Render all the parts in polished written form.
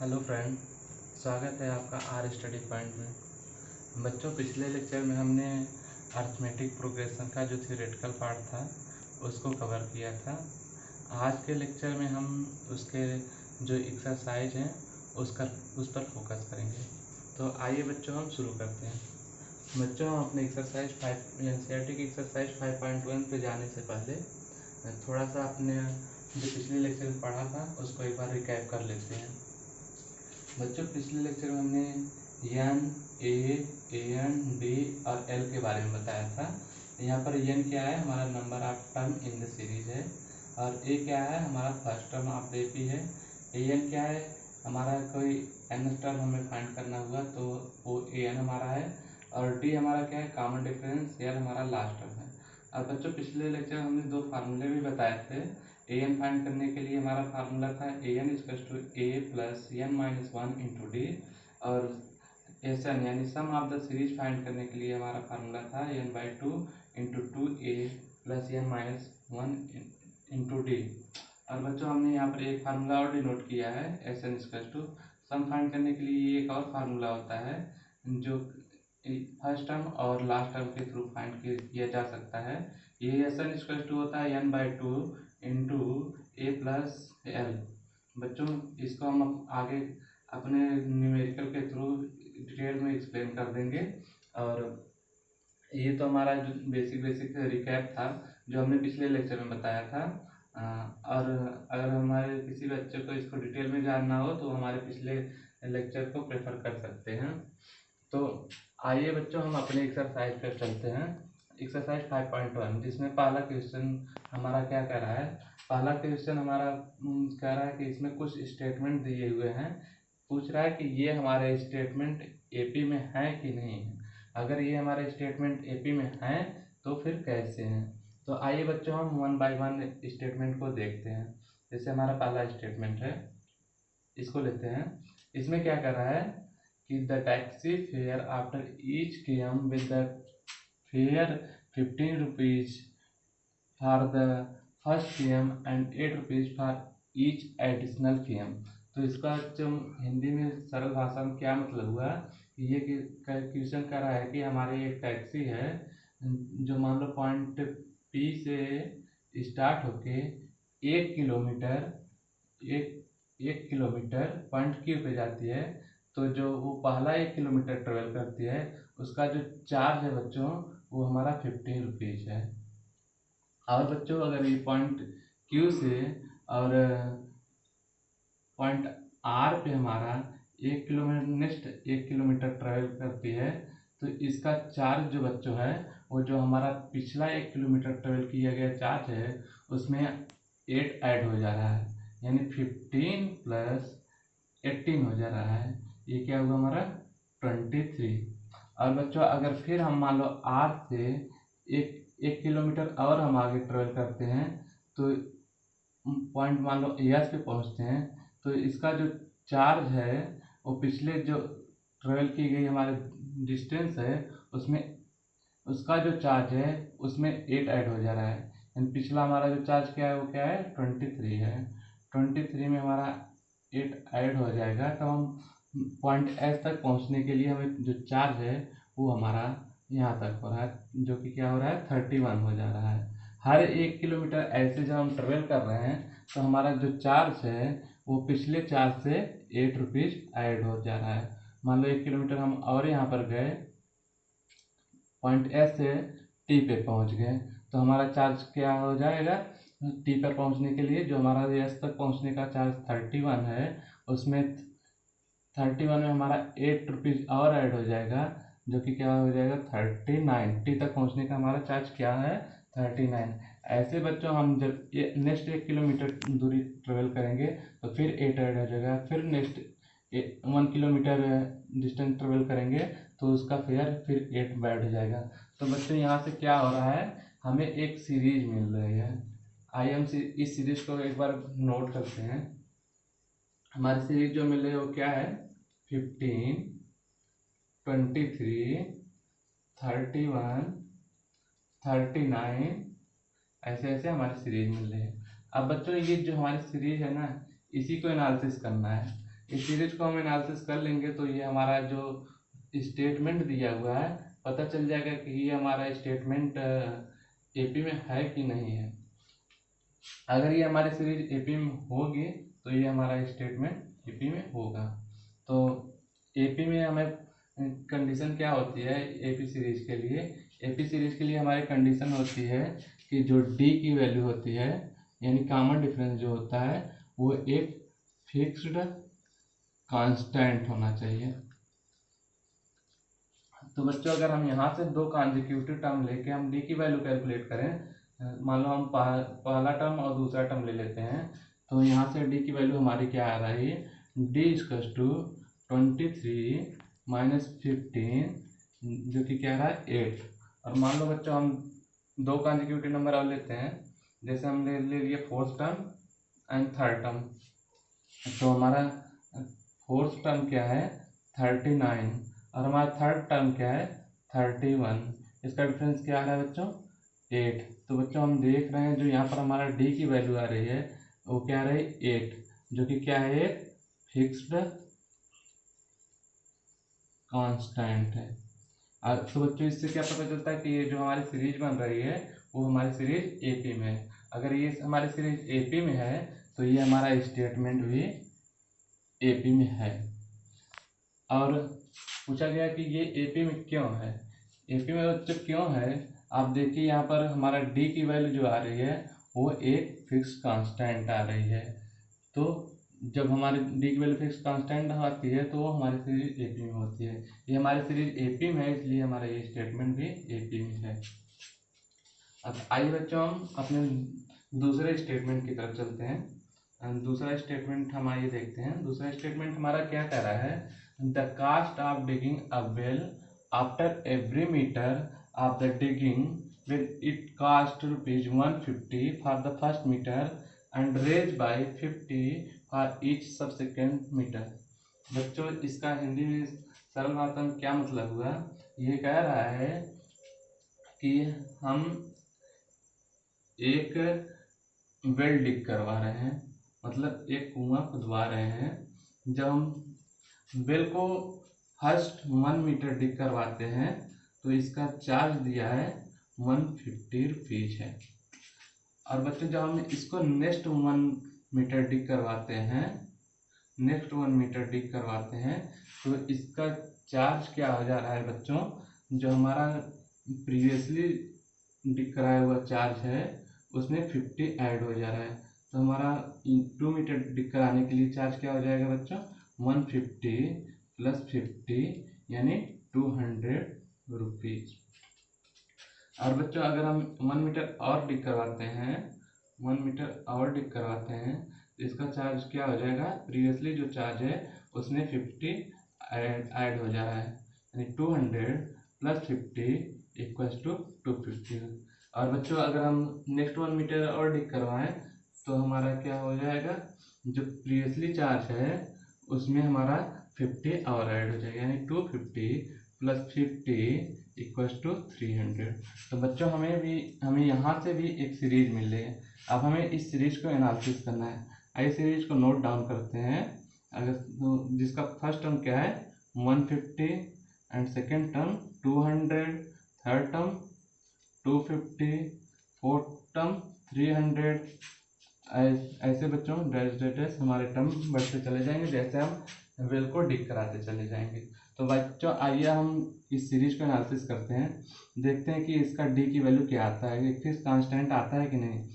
Hello friend, स्वागत है आपका आर स्टडी पॉइंट में। बच्चों, पिछले लेक्चर में हमने अर्थमेटिक प्रोग्रेशन का जो थ्योरेटिकल पार्ट था उसको कवर किया था। आज के लेक्चर में हम उसके जो एक्सरसाइज हैं उस पर फोकस करेंगे। तो आइए बच्चों, हम शुरू करते हैं। बच्चों, हम अपने एक्सरसाइज 5 एनसीईआरटी की एक्सरसाइज 5.1 पे जाने से पहले थोड़ा सा अपने जो पिछले लेक्चर में पढ़ा था उसको एक बार रिकैप कर लेते हैं। बच्चों, पिछले लेक्चर में हमने एन, एन, डी और एल के बारे में बताया था। यहाँ पर एन क्या है, हमारा number of term in the series है, और ए क्या है, हमारा first term of the AP है। एन क्या है, हमारा कोई एन टर्म हमें फाइंड करना हुआ तो वो एन हमारा है, और डी हमारा क्या है, कॉमन डिफरेंस, एल हमारा लास्ट टर्म है। और बच्चों, पिछले लेक्चर में हमने 2 फार्मूले भी बताए थे। ए एन फाइंड करने के लिए हमारा फार्मूला था a n equal to a plus n minus 1 into d, और एस एन यानी sum of the series find करने के लिए हमारा फार्मूला था n by 2 into 2a plus n minus 1 into d. और बच्चों, हमने यहाँ पर एक फार्मूला और डिनोट किया है, S n equal to sum find करने के लिए एक और फार्मूला होता है जो फर्स्ट टर्म और लास्ट टर्म के थ्रू फाइंड किया जा सकता है। ये एस एन इक्वल टू होता है n by 2 into a plus l. बच्चों, इसको हम आगे अपने न्यूमेरिकल के थ्रू डिटेल में एक्सप्लेन कर देंगे। और ये तो हमारा जो बेसिक रिकैप था जो हमने पिछले लेक्चर में बताया था। और अगर हमारे किसी बच्चे को इसको डिटेल में जानना हो तो हमारे पिछले लेक्चर को प्रेफर कर सकते हैं। तो आइए बच्चों, हम अपने एक्सरसाइज पर चलते हैं। एक्सरसाइज 5.1 जिसमें पहला क्वेश्चन हमारा क्या कह रहा है। पहला क्वेश्चन हमारा कह रहा है कि इसमें कुछ स्टेटमेंट दिए हुए हैं, पूछ रहा है कि ये हमारे स्टेटमेंट एपी में है कि नहीं है। अगर ये हमारे स्टेटमेंट एपी में है तो फिर कैसे हैं। तो आइए बच्चों, हम 1 बाय 1 स्टेटमेंट को देखते हैं। जैसे हमारा पहला स्टेटमेंट है, इसको लेते हैं। इसमें क्या कर रहा है कि the taxi fare after each km with the fare 15 rupees for the first km and 8 rupees for each additional km. तो इसका जो हिंदी में सरल भाषा में क्या मतलब हुआ, ये क्वेश्चन कर रहा है कि हमारी एक टैक्सी है जो मान लो पॉइंट पी से स्टार्ट होके 1 किलोमीटर पॉइंट क्यू पे जाती है। तो जो वो पहला 1 किलोमीटर ट्रेवल करती है उसका जो चार्ज है बच्चों वो हमारा 15 रुपीज है। और बच्चों, अगर ये पॉइंट क्यू से और पॉइंट आर पे हमारा 1 किलोमीटर ट्रेवल करती है तो इसका चार्ज जो बच्चों है वो जो हमारा पिछला 1 किलोमीटर ट्रेवल किया गया चार्ज है उसमें 8 ऐड हो जा रहा है, यानी 15 प्लस 18 हो जा रहा है। ये क्या हुआ हमारा 23। और बच्चों, अगर फिर हम मान लो आर से एक किलोमीटर और हम आगे ट्रेवल करते हैं तो पॉइंट मान लो एस पे पहुंचते हैं तो इसका जो चार्ज है वो पिछले जो ट्रेवल की गई हमारे डिस्टेंस है उसमें उसका जो चार्ज है उसमें 8 ऐड हो जा रहा है, यानी पिछला हमारा जो चार्ज क्या है वो क्या है 23 है। 23 में हमारा 8 ऐड हो जाएगा तो हम पॉइंट एस तक पहुंचने के लिए हमें जो चार्ज है वो हमारा यहाँ तक हो रहा है, जो कि क्या हो रहा है 31 हो जा रहा है। हर 1 किलोमीटर ऐसे जब हम ट्रेवल कर रहे हैं तो हमारा जो चार्ज है वो पिछले चार्ज से 8 रुपीज ऐड हो जा रहा है। मान लो 1 किलोमीटर हम और यहाँ पर गए, पॉइंट एस से टी पे पहुँच गए तो हमारा चार्ज क्या हो जाएगा, टी पर पहुँचने के लिए जो हमारा एस तक पहुँचने का चार्ज 31 है उसमें 31 में हमारा 8 रुपीज और ऐड हो जाएगा, जो कि क्या हो जाएगा 39। टी तक पहुँचने का हमारा चार्ज क्या है 39। ऐसे बच्चों, हम जब नेक्स्ट 1 किलोमीटर दूरी ट्रेवल करेंगे तो फिर 8 ऐड हो जाएगा, फिर नेक्स्ट 1 किलोमीटर डिस्टेंस ट्रेवल करेंगे तो उसका फेयर फिर 8 बैठ जाएगा। तो बच्चों, यहाँ से क्या हो रहा है, हमें एक सीरीज मिल रही है। आइए हम इस सीरीज को एक बार नोट करते हैं। हमारी सीरीज जो मिल रही है वो क्या है 15, 23, 31, 39, ऐसे ऐसे हमारी सीरीज मिल रही है। अब बच्चों, ये जो हमारी सीरीज है ना इसी को एनालिसिस करना है। इस सीरीज को हम एनालिसिस कर लेंगे तो ये हमारा जो स्टेटमेंट दिया हुआ है पता चल जाएगा कि ये हमारा स्टेटमेंट एपी में है कि नहीं है। अगर ये हमारी सीरीज एपी में होगी तो ये हमारा स्टेटमेंट एपी में होगा। तो एपी में हमें कंडीशन क्या होती है एपी सीरीज के लिए? एपी सीरीज के लिए हमारी कंडीशन होती है कि जो डी की वैल्यू होती है यानी कॉमन डिफरेंस जो होता है वो एक फिक्स्ड कांस्टेंट होना चाहिए। तो बच्चों अगर हम यहाँ से दो कॉन्जिक्यूटिव टर्म लेके हम डी की वैल्यू कैलकुलेट करें, मान लो हम पहला टर्म और दूसरा टर्म ले लेते हैं, तो यहाँ से डी की वैल्यू हमारी क्या आ रही है? डी इक्वल्स टू 23 माइनस 15 जो कि क्या रहा है 8। और मान लो बच्चों हम दो कॉन्जिक्यूटिव नंबर और लेते हैं, जैसे हम ले लिए fourth term and third term, तो हमारा फोर्थ टर्म क्या है 39 और हमारा थर्ड टर्म क्या है 31। इसका डिफरेंस क्या आ रहा है बच्चों 8। तो बच्चों हम देख रहे हैं जो यहाँ पर हमारा डी की वैल्यू आ रही है वो क्या आ रही है 8, जो कि क्या है एक फिक्स्ड कांस्टेंट है। तो बच्चों इससे क्या पता चलता है कि ये जो हमारी सीरीज बन रही है वो हमारी सीरीज एपी में है। अगर ये हमारी सीरीज एपी में है तो ये हमारा स्टेटमेंट भी एपी में है। और पूछा गया कि ये एपी में क्यों है? एपी में बच्चों क्यों है आप देखिए, यहाँ पर हमारा डी की वैल्यू जो आ रही है वो एक फिक्स कांस्टेंट आ रही है। तो जब हमारी डी की वैल्यू फिक्स कांस्टेंट आती है तो वो हमारी सीरीज एपी में होती है। ये हमारी सीरीज एपी में है इसलिए हमारा ये स्टेटमेंट भी एपी में है। अब आइए बच्चों हम अपने दूसरे स्टेटमेंट की तरफ चलते हैं। दूसरा स्टेटमेंट हम आइए देखते हैं। दूसरा स्टेटमेंट हमारा क्या कह रहा है? The cost of digging a well after every metre of the digging will it cost ₹150 for the first metre and raise by 50 for each subsequent metre. बच्चों इसका हिंदी में सरल भाषा में क्या मतलब हुआ? ये कह रहा है कि हम एक वेल डिग करवा रहे हैं, मतलब एक कुआं खुदवा रहे हैं। जब हम वेल को फर्स्ट 1 मीटर डिग करवाते हैं तो इसका चार्ज दिया है 150 रुपीज है। और बच्चों जब हम इसको नेक्स्ट 1 मीटर डिग करवाते हैं तो इसका चार्ज क्या हो जा रहा है बच्चों? जो हमारा प्रीवियसली डिग कराया हुआ चार्ज है उसमें 50 ऐड हो जा रहा है। तो हमारा 2 मीटर डिग कराने के लिए चार्ज क्या हो जाएगा बच्चों? 150 प्लस 50 यानी 200 रुपीज। और बच्चों अगर हम 1 मीटर और डिग करवाते हैं तो इसका चार्ज क्या हो जाएगा? प्रीवियसली जो चार्ज है उसमें 50 ऐड हो जा रहा है, यानी 200 प्लस 50 इक्वल्स टू 250। और बच्चों अगर हम नेक्स्ट 1 मीटर और डिग करवाएं तो हमारा क्या हो जाएगा? जो प्रीवियसली चार्ज है उसमें हमारा 50 और ऐड हो जाएगा, यानी 250 प्लस 50 इक्वल्स टू 300। तो बच्चों हमें यहाँ से भी एक सीरीज मिल रही है। अब हमें इस सीरीज को एनालिसिस करना है। आइए सीरीज को नोट डाउन करते हैं। अगर तो जिसका फर्स्ट टर्म क्या है 150 and second term 200, third term 250, fourth term 300। ऐसे बच्चों डैश हमारे टर्म बढ़ते चले जाएंगे जैसे हम वेल को डिग कराते चले जाएंगे। तो बच्चों आइए हम इस सीरीज को एनालिसिस करते हैं, देखते हैं कि इसका डी की वैल्यू क्या आता है, एक फिक्स कांस्टेंट आता है कि नहीं।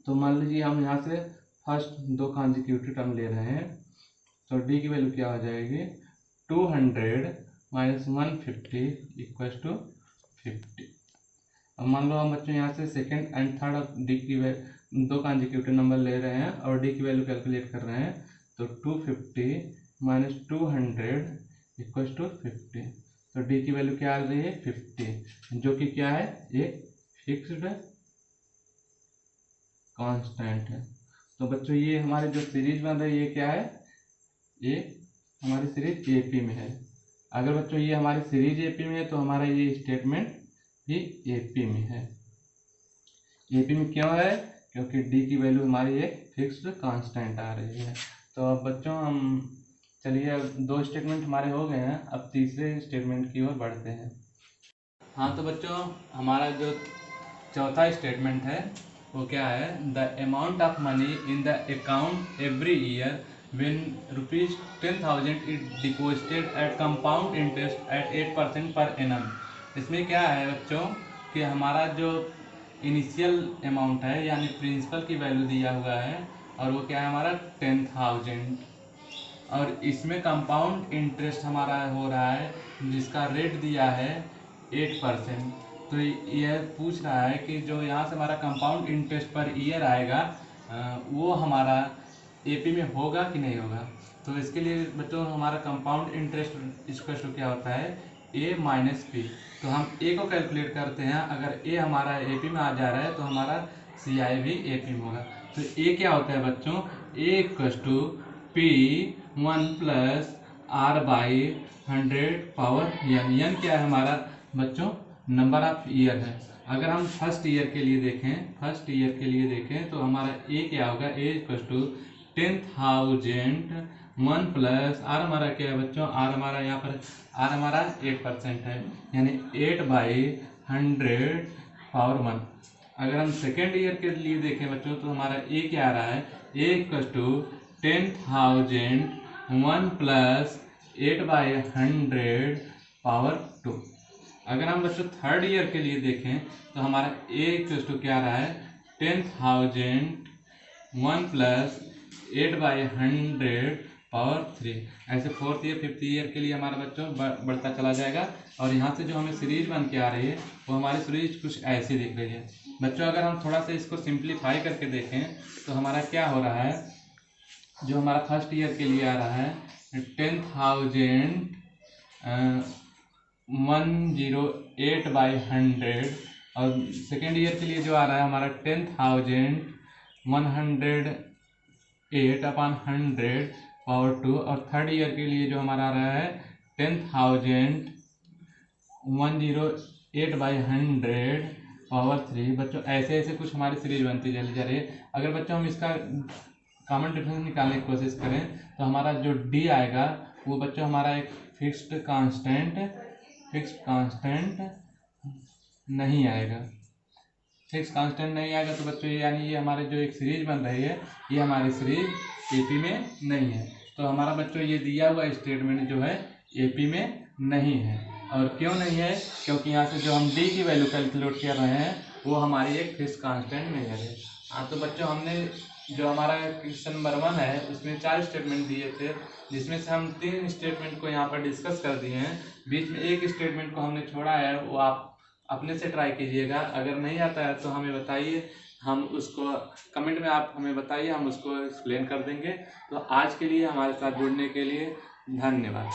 तो मान लीजिए हम यहाँ से फर्स्ट दो कॉन्जिक्यूटिव टर्म ले रहे हैं, तो डी की वैल्यू क्या हो जाएगी? 200 माइनस 150 इक्वल्स टू 50। अब मान लो हम बच्चों यहाँ से सेकेंड एंड थर्ड डी की दो कॉन्जिक्यूटिव नंबर ले रहे हैं और डी की वैल्यू कैलकुलेट कर रहे हैं, तो 250 माइनस 200 इक्वल्स टू 50। तो डी की वैल्यू क्या आ रही है 50, जो कि क्या है एक फिक्स्ड कांस्टेंट है। तो बच्चों ये हमारे जो सीरीज बन रही है ये क्या है? ये हमारी सीरीज एपी में है। अगर बच्चों ये हमारी सीरीज एपी में है तो हमारा ये स्टेटमेंट भी एपी में है। एपी में क्यों है? क्योंकि डी की वैल्यू हमारी एक फिक्स्ड कांस्टेंट आ रही है। तो अब बच्चों हम चलिए, अब 2 स्टेटमेंट हमारे हो गए हैं, अब तीसरे स्टेटमेंट की ओर बढ़ते हैं। हाँ तो बच्चों, हमारा जो चौथा स्टेटमेंट है वो क्या है, the amount of money in the account every year when ₹10,000 is deposited at compound interest at 8% per annum। इसमें क्या है बच्चों कि हमारा जो इनिशियल अमाउंट है यानी प्रिंसिपल की वैल्यू दिया हुआ है और वो क्या है हमारा 10,000, और इसमें कंपाउंड इंटरेस्ट हमारा हो रहा है जिसका रेट दिया है 8%। तो यह पूछ रहा है कि जो यहाँ से हमारा कंपाउंड इंटरेस्ट पर ईयर आएगा वो हमारा एपी में होगा कि नहीं होगा। तो इसके लिए बच्चों हमारा कंपाउंड इंटरेस्ट इसका क्या होता है, ए माइनस पी। तो हम ए को कैलकुलेट करते हैं, अगर ए हमारा एपी में आ जा रहा है तो हमारा सी आई भी एपी में होगा। तो ए क्या होता है बच्चों, A equals to P 1 plus R by 100 power N क्या है हमारा बच्चों, नंबर ऑफ ईयर है। अगर हम फर्स्ट ईयर के लिए देखें तो हमारा ए क्या होगा, ए इक्वल्स टू 10,000 1 प्लस आर हमारा क्या है बच्चों, आर हमारा यहाँ पर आर हमारा 8% है यानी 8/100 पावर 1। अगर हम सेकेंड ईयर के लिए देखें बच्चों तो हमारा ए क्या आ रहा है, ए इक्वल्स टू 10,000 1 प्लस 8/100 पावर 2। अगर हम बच्चों थर्ड ईयर के लिए देखें तो हमारा ए इक्वल्स टू क्या आ रहा है, 10,000 1 प्लस 8/100 पावर 3। ऐसे फोर्थ ईयर फिफ्थ ईयर के लिए हमारा बच्चों बढ़ता चला जाएगा। और यहाँ से जो हमें सीरीज बन के आ रही है वो हमारी सीरीज कुछ ऐसी दिख रही है बच्चों। अगर हम थोड़ा सा इसको सिंप्लीफाई करके देखें तो हमारा क्या हो रहा है, जो हमारा फर्स्ट ईयर के लिए आ रहा है 10,000 108/100, और सेकेंड ईयर के लिए जो आ रहा है हमारा 10,108/100 पावर 2, और थर्ड ईयर के लिए जो हमारा आ रहा है 10,108/100 पावर 3। बच्चों ऐसे ऐसे कुछ हमारी सीरीज बनती चली जा रही है। अगर बच्चों हम इसका कॉमन डिफरेंस निकालने की कोशिश करें तो हमारा जो डी आएगा वो बच्चों हमारा एक फिक्स्ड कांस्टेंट नहीं आएगा। फिक्स कांस्टेंट नहीं आएगा तो बच्चों यानी ये हमारे जो एक सीरीज बन रही है ये हमारी सीरीज एपी में नहीं है। तो हमारा बच्चों ये दिया हुआ स्टेटमेंट जो है एपी में नहीं है। और क्यों नहीं है, क्योंकि यहाँ से जो हम डी की वैल्यू कैलकुलेट कर रहे हैं वो हमारी एक फिक्स कांस्टेंट नहीं है। हाँ तो बच्चों हमने जो हमारा क्वेश्चन नंबर 1 है उसमें 4 स्टेटमेंट दिए थे, जिसमें से हम 3 स्टेटमेंट को यहाँ पर डिस्कस कर दिए हैं। बीच में एक स्टेटमेंट को हमने छोड़ा है, वो आप अपने से ट्राई कीजिएगा। अगर नहीं आता है तो हमें बताइए, हम उसको कमेंट में आप हमें बताइए, हम उसको एक्सप्लेन कर देंगे। तो आज के लिए हमारे साथ जुड़ने के लिए धन्यवाद।